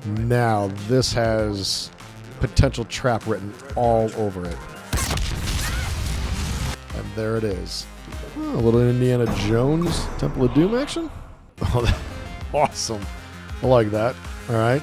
Now, this has potential trap written all over it. And there it is. Oh, a little Indiana Jones Temple of Doom action. Oh, that's awesome. I like that. All right.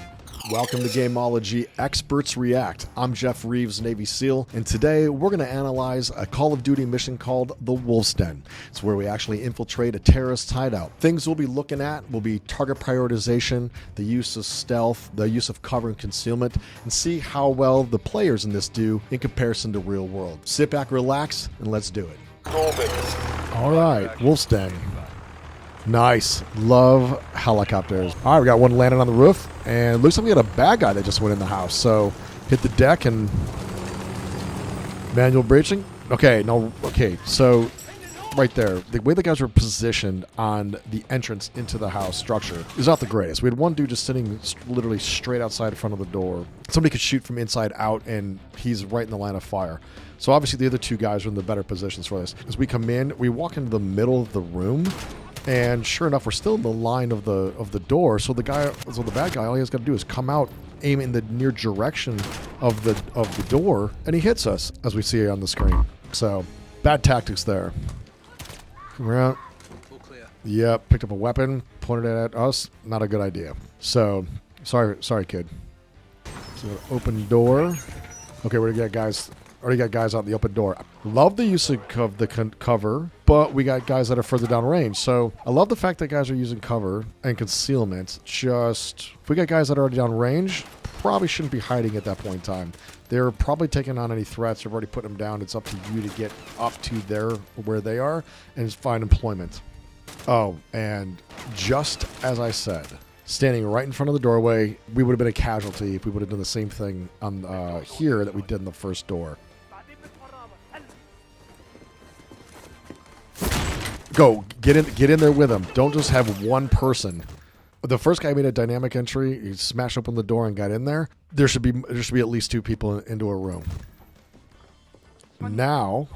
Welcome to Gamology Experts React. I'm Geoff Reeves, Navy SEAL, and today we're going to analyze a Call of Duty mission called The Wolf's Den. It's where we actually infiltrate a terrorist hideout. Things we'll be looking at will be target prioritization, the use of stealth, the use of cover and concealment, and see how well the players in this do in comparison to real world. Sit back, relax, and let's do it. All right, Wolf's Den. Nice. Love helicopters. All right, we got one landing on the roof, and it looks like we had a bad guy that just went in the house. So hit the deck and manual breaching. Okay, no. Okay, so right there, the way the guys were positioned on the entrance into the house structure is not the greatest. We had one dude just sitting literally straight outside in front of the door. Somebody could shoot from inside out, and he's right in the line of fire. So obviously the other two guys are in the better positions for this. As we come in, we walk into the middle of the room. And sure enough, we're still in the line of the door. So the bad guy, all he has got to do is come out, aim in the near direction of the door, and he hits us, as we see on the screen. So bad tactics there. Come around. All clear. Yep, picked up a weapon, pointed it at us. Not a good idea. So sorry, kid. So open door. Okay, we got guys. Already got guys out the open door. Love the use of the cover, but we got guys that are further down range. So I love the fact that guys are using cover and concealment. Just, if we got guys that are already down range, probably shouldn't be hiding at that point in time. They're probably taking on any threats. They've already put them down. It's up to you to get up to where they are and find employment. Oh, and just as I said, standing right in front of the doorway, we would have been a casualty if we would have done the same thing on here that we did in the first door. Go, get in there with him. Don't just have one person. The first guy made a dynamic entry. He smashed open the door and got in there. There should be at least two people into a room. Now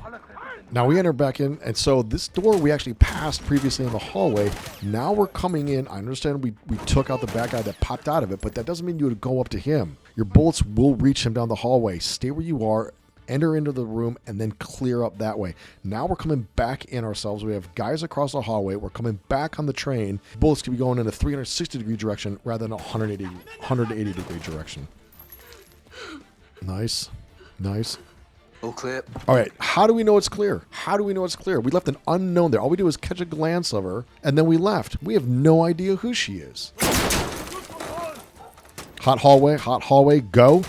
we enter back in, and so this door we actually passed previously in the hallway. Now we're coming in. I understand we took out the bad guy that popped out of it, but that doesn't mean you would go up to him. Your bullets will reach him down the hallway. Stay where you are. Enter into the room and then clear up that way. Now we're coming back in ourselves. We have guys across the hallway. We're coming back on the train. Bullets could be going in a 360-degree direction rather than a 180-degree direction. Nice. All clear. All right, how do we know it's clear? We left an unknown there. All we do is catch a glance of her, and then we left. We have no idea who she is. Hot hallway, go.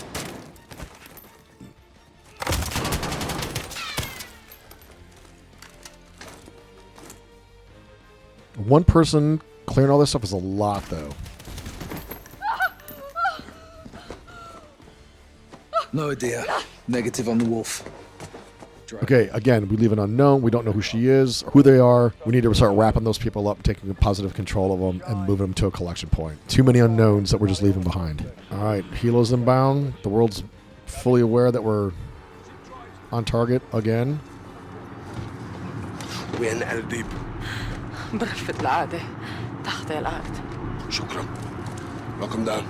One person clearing all this stuff is a lot, though. No idea. Negative on the wolf. Okay, again, we leave an unknown. We don't know who she is, who they are. We need to start wrapping those people up, taking positive control of them, and moving them to a collection point. Too many unknowns that we're just leaving behind. All right, helos inbound. The world's fully aware that we're on target again. وين الديب؟ برفة العادة تحت الأرض. شكرا. Welcome down.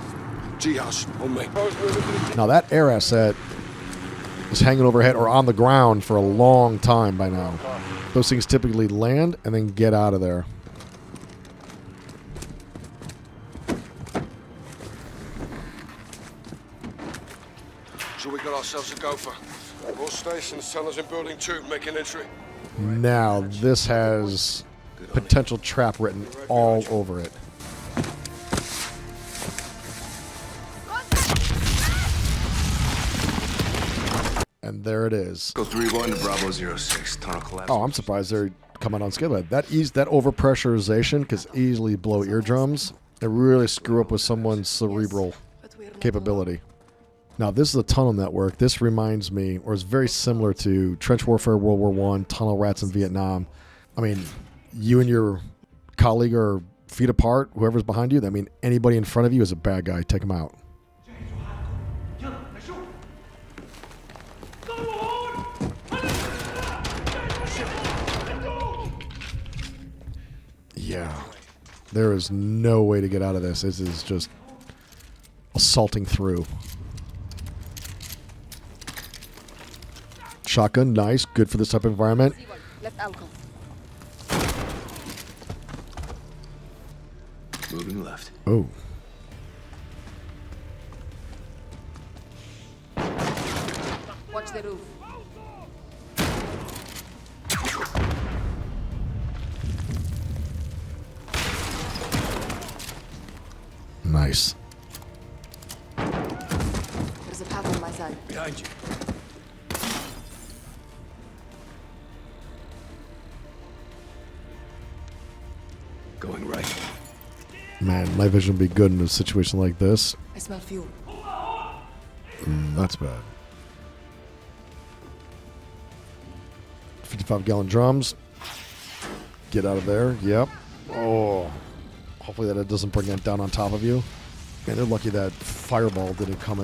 Jihas, on me. Now that air asset is hanging overhead or on the ground for a long time by now. Those things typically land and then get out of there. So we got ourselves a gopher. All stations, tell us in building 2, making entry. Now this has potential trap written all over it. And there it is. Go 3-1 to Bravo 06. Tunnel collapse. Oh, I'm surprised they're coming on schedule. That overpressurization could easily blow eardrums and really screw up with someone's cerebral capability. Now, this is a tunnel network. This reminds me, or is very similar to trench warfare, World War I, tunnel rats in Vietnam. I mean, you and your colleague are feet apart. Whoever's behind you, I mean, anybody in front of you is a bad guy. Take them out. Yeah. There is no way to get out of this. This is just assaulting through. Shotgun, nice. Good for this type of environment. Left alcohol. Moving left. Oh. Watch the roof. Nice. There's a path on my side. Behind you. Going right. Man, my vision would be good in a situation like this. I smell fuel. That's bad. 55-gallon drums. Get out of there. Yep. Oh. Hopefully that it doesn't bring it down on top of you. Man, they're lucky that fireball didn't come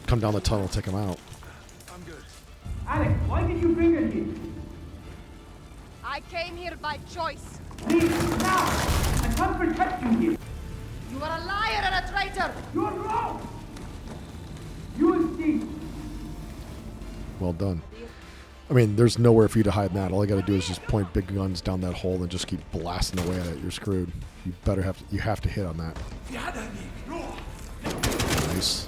down the tunnel and take them out. I'm good. Alex, why did you bring her here? I came here by choice. Leave now! I can't protect you here. You are a liar and a traitor. You're wrong! You and Steve. Well done. I mean, there's nowhere for you to hide in that. All I got to do is just point big guns down that hole and just keep blasting away at it. You're screwed. You have to hit on that. Nice.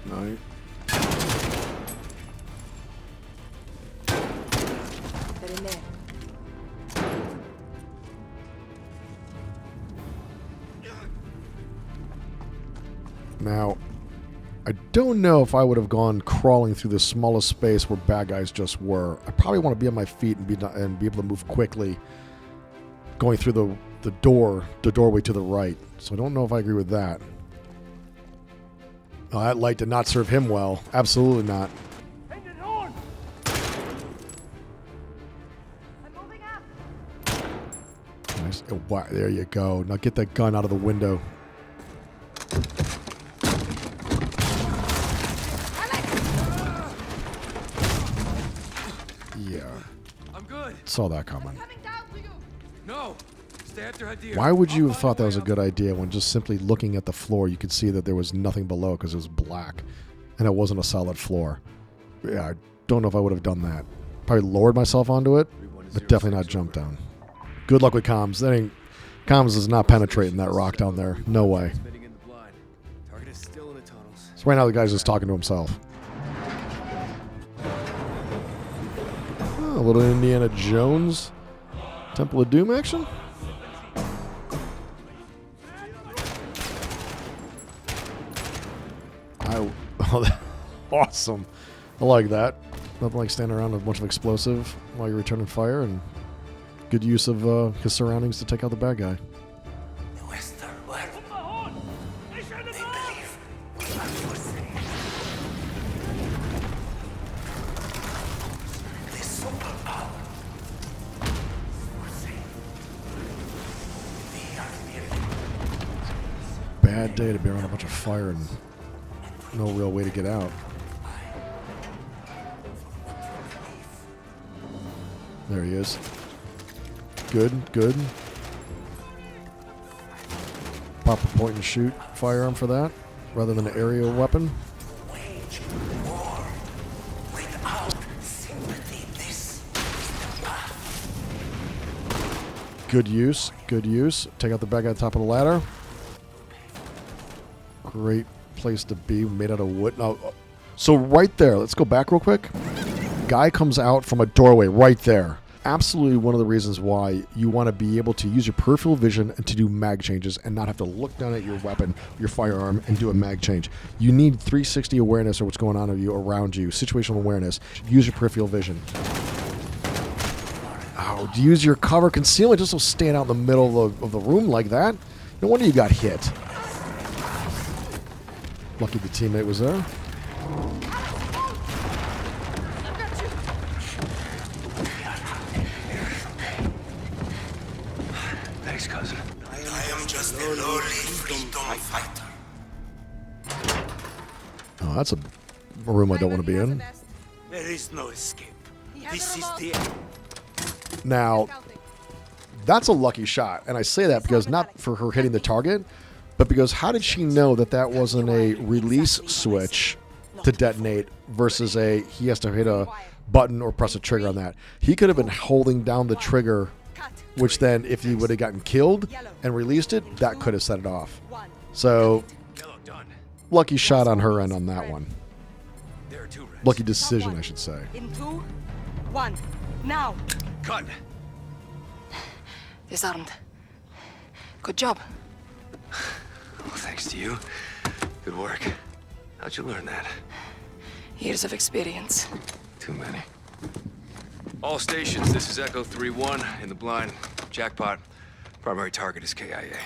Nice. They're in there. Now, I don't know if I would have gone crawling through the smallest space where bad guys just were. I probably want to be on my feet and be able to move quickly, going through the doorway to the right. So I don't know if I agree with that. Oh, that light did not serve him well. Absolutely not. Send it on! I'm moving up. Nice. Oh, wow, there you go. Now get that gun out of the window. Yeah. I'm good. Saw that coming. Coming down to you. No. Stay after Hadir. Why would you have thought that was a good idea when just simply looking at the floor you could see that there was nothing below because it was black and it wasn't a solid floor? Yeah, I don't know if I would have done that. Probably lowered myself onto it, but definitely not jumped down. Good luck with comms. Comms is not penetrating that rock down there. No way. Spinning in the blind. Target is still in the tunnels. So right now the guy's just talking to himself. Oh, a little Indiana Jones Temple of Doom action. Awesome. I like that. Nothing like standing around with a bunch of explosive while you're returning fire, and good use of his surroundings to take out the bad guy. The Western world. They believe we are forsaken. This superpower. Forsaken. We are nearly. Bad day to be around a bunch of fire and no real way to get out. There he is. Good, good. Pop a point and shoot firearm for that, rather than an aerial weapon. Wage war without sympathy. This is the path. Good use, good use. Take out the bad guy at the top of the ladder. Great place to be, made out of wood. Now, so right there, let's go back real quick. Guy comes out from a doorway right there. Absolutely one of the reasons why you want to be able to use your peripheral vision and to do mag changes and not have to look down at your weapon, your firearm, and do a mag change. You need 360 awareness of what's going on around you, situational awareness. Use your peripheral vision. Oh, use your cover concealment just to stand out in the middle of the room like that. No wonder you got hit. Lucky the teammate was there. Thanks, cousin. I am just a lowly freedom fighter. Oh, that's a room I don't want to be in. There is no escape. This is the end. Now, That's a lucky shot. And I say that because not for her hitting the target, but because how did she know that that wasn't a release switch to detonate versus he has to hit a button or press a trigger on that. He could have been holding down the trigger, which then if he would have gotten killed and released it, that could have set it off. So lucky shot on her end on that one. Lucky decision, I should say. In 2, 1, now. Cut. Disarmed. Good job. Well, thanks to you. Good work. How'd you learn that? Years of experience. Too many. All stations, this is Echo 3-1 in the blind. Jackpot. Primary target is KIA.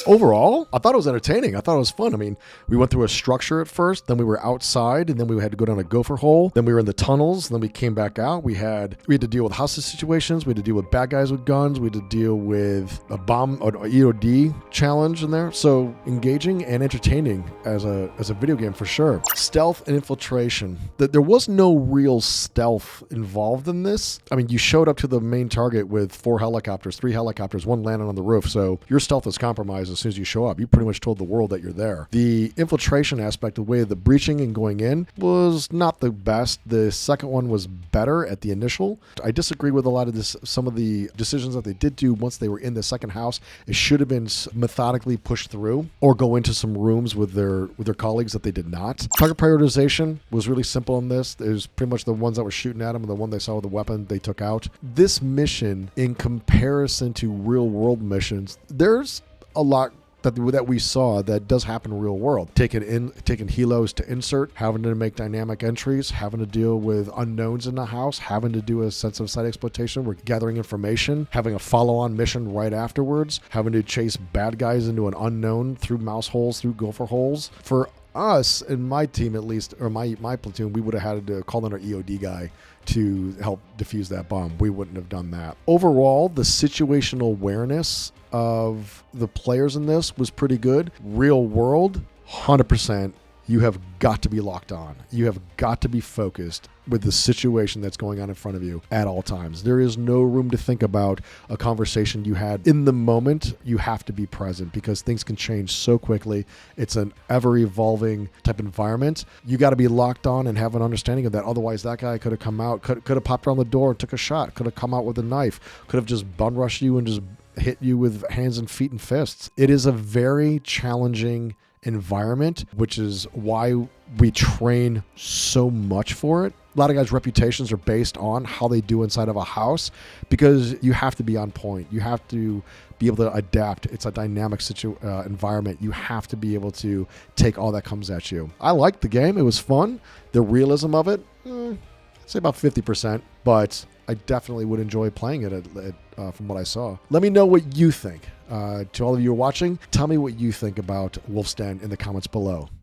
Overall, I thought it was entertaining. I thought it was fun. I mean, we went through a structure at first, then we were outside, and then we had to go down a gopher hole. Then we were in the tunnels, then we came back out. We had to deal with hostage situations. We had to deal with bad guys with guns. We had to deal with a bomb, an EOD challenge in there. So engaging and entertaining as a video game for sure. Stealth and infiltration. There was no real stealth involved in this. I mean, you showed up to the main target with 4 helicopters, 3 helicopters, 1 landed on the roof. So your stealth is compromised as soon as you show up. You pretty much told the world that you're there. The infiltration aspect, the way of the breaching and going in, was not the best. The second one was better at the initial. I disagree with a lot of this. Some of the decisions that they did do once they were in the second house, it should have been methodically pushed through or go into some rooms with their colleagues that they did not. Target prioritization was really simple in this. It was pretty much the ones that were shooting at them and the one they saw with the weapon they took out. This mission, in comparison to real world missions, there's a lot that we saw that does happen in real world. Taking helos to insert, having to make dynamic entries, having to deal with unknowns in the house, having to do a sense of site exploitation. We're gathering information, having a follow-on mission right afterwards, having to chase bad guys into an unknown through mouse holes, through gopher holes. For us, in my team at least, or my platoon, we would have had to call in our EOD guy to help defuse that bomb. We wouldn't have done that. Overall, the situational awareness of the players in this was pretty good. Real world, 100%. You have got to be locked on. You have got to be focused with the situation that's going on in front of you at all times. There is no room to think about a conversation you had in the moment. You have to be present because things can change so quickly. It's an ever-evolving type environment. You got to be locked on and have an understanding of that. Otherwise, that guy could have come out, could have popped around the door and took a shot, could have come out with a knife, could have just bum rushed you and just hit you with hands and feet and fists. It is a very challenging environment, which is why we train so much for it. A lot of guys' reputations are based on how they do inside of a house because you have to be on point. You have to be able to adapt. It's a dynamic environment. You have to be able to take all that comes at you. I liked the game. It was fun. The realism of it, I'd say about 50%, but I definitely would enjoy playing it from what I saw. Let me know what you think. To all of you who are watching, tell me what you think about Wolf's Den in the comments below.